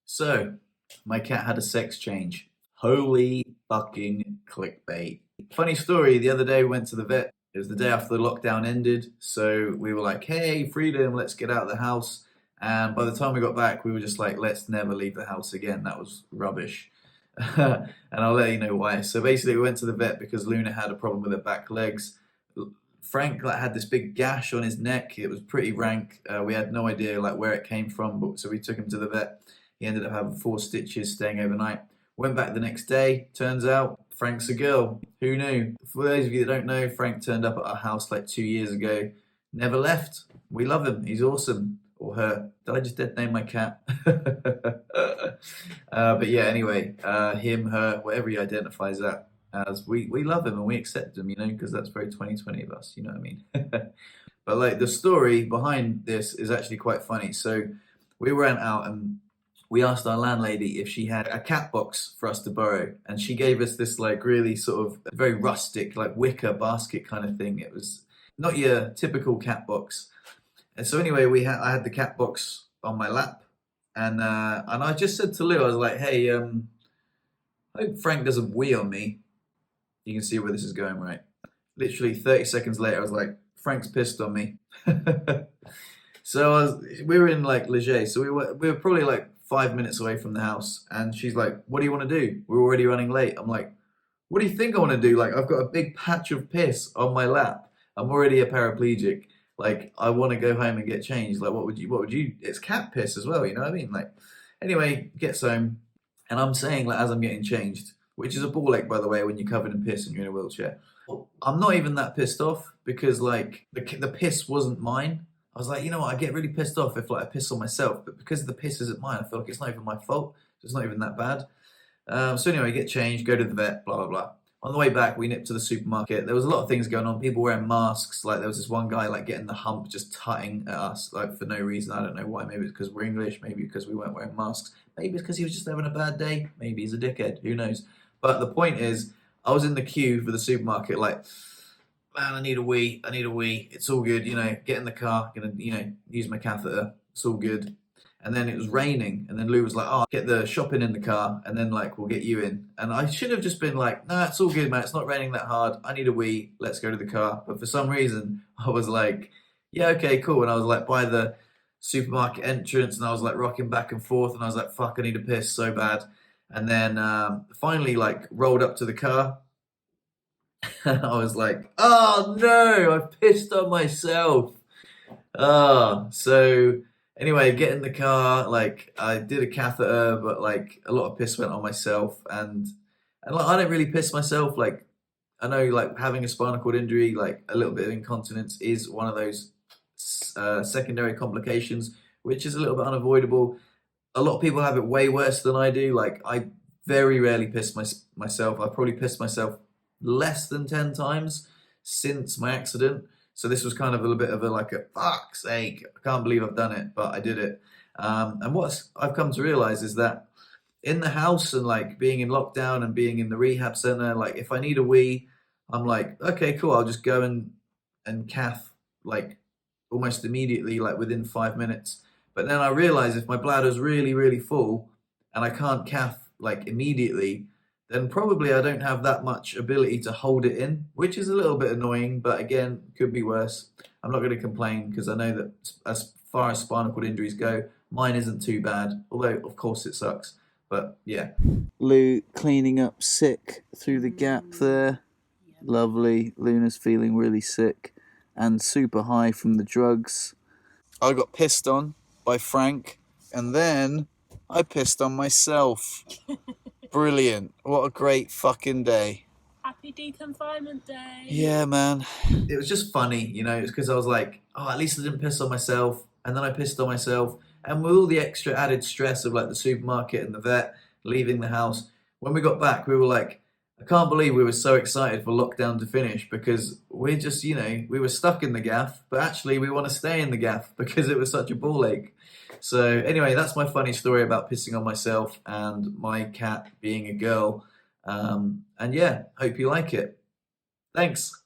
So, my cat had a sex change. Holy fucking clickbait. Funny story, the other day we went to the vet. It was the day after the lockdown ended. So we were like, hey, freedom, let's get out of the house. And by the time we got back, we were just like, let's never leave the house again. That was rubbish. And I'll let you know why. So basically, we went to the vet because Luna had a problem with her back legs. Frank had this big gash on his neck. It was pretty rank. We had no idea where it came from, but so we took him to the vet. He ended up having 4 stitches, staying overnight. Went back the next day. Turns out Frank's a girl. Who knew? For those of you that don't know, Frank turned up at our house 2 years ago. Never left. We love him. He's awesome. Or her. Did I just dead name my cat? But yeah, anyway, him, her, whatever he identifies as, we love him and we accept him, because that's very 2020 of us, you know what I mean? But the story behind this is actually quite funny. So we went out and we asked our landlady if she had a cat box for us to borrow, and she gave us this really sort of very rustic wicker basket kind of thing. It was not your typical cat box. And so anyway, I had the cat box on my lap, and I just said to Lou, I was like, hey, I hope Frank doesn't wee on me. You can see where this is going, right? Literally 30 seconds later, I was like, Frank's pissed on me. So we were in Leger, so we were probably 5 minutes away from the house, and she's like, what do you want to do? We're already running late. I'm like, what do you think I want to do? I've got a big patch of piss on my lap. I'm already a paraplegic. I want to go home and get changed. What would you, it's cat piss as well, you know what I mean? Anyway, gets home, and I'm saying, as I'm getting changed, which is a ball ache, by the way, when you're covered in piss and you're in a wheelchair. I'm not even that pissed off because the piss wasn't mine. I was like, you know what, I get really pissed off if I piss on myself, but because the piss isn't mine, I feel like it's not even my fault. So it's not even that bad. So anyway, get changed, go to the vet, blah, blah, blah. On the way back, we nipped to the supermarket. There was a lot of things going on. People wearing masks. There was this one guy getting the hump, just tutting at us for no reason. I don't know why. Maybe it's because we're English. Maybe because we weren't wearing masks. Maybe it's because he was just having a bad day. Maybe he's a dickhead. Who knows? But the point is, I was in the queue for the supermarket man, I need a wee. I need a wee. It's all good. Get in the car. Gonna, use my catheter. It's all good. And then it was raining, and then Lou was like, oh, get the shopping in the car, and then we'll get you in. And I should have just been like, nah, it's all good, man, it's not raining that hard, I need a wee, let's go to the car. But for some reason, I was like, yeah, okay, cool. And I was by the supermarket entrance, and I was rocking back and forth, and I was like, fuck, I need to piss so bad. And then finally rolled up to the car, and I was like, oh no, I pissed on myself. So anyway, get in the car, I did a catheter, but a lot of piss went on myself, and I don't really piss myself. I know having a spinal cord injury, a little bit of incontinence is one of those secondary complications, which is a little bit unavoidable. A lot of people have it way worse than I do. I very rarely piss myself. I've probably pissed myself less than 10 times since my accident. So this was kind of a little bit of a fuck's sake, I can't believe I've done it, but I did it. And what I've come to realize is that in the house and being in lockdown and being in the rehab center, if I need a wee, I'm like, okay, cool, I'll just go and cath almost immediately, within 5 minutes. But then I realize if my bladder's really, really full and I can't cath immediately, then probably I don't have that much ability to hold it in, which is a little bit annoying, but again, could be worse. I'm not going to complain because I know that as far as spinal cord injuries go, mine isn't too bad, although of course it sucks. But yeah. Lou cleaning up sick through the gap there. Lovely. Luna's feeling really sick and super high from the drugs. I got pissed on by Frank, and then I pissed on myself. Brilliant. What a great fucking day. Happy deconfinement day. Yeah, man. It was just funny, it's because I was like, oh, at least I didn't piss on myself. And then I pissed on myself. And with all the extra added stress of the supermarket and the vet, leaving the house, when we got back, we were like, I can't believe we were so excited for lockdown to finish because we're just, we were stuck in the gaff, but actually we want to stay in the gaff because it was such a ball ache. So anyway, that's my funny story about pissing on myself and my cat being a girl. And yeah, hope you like it. Thanks.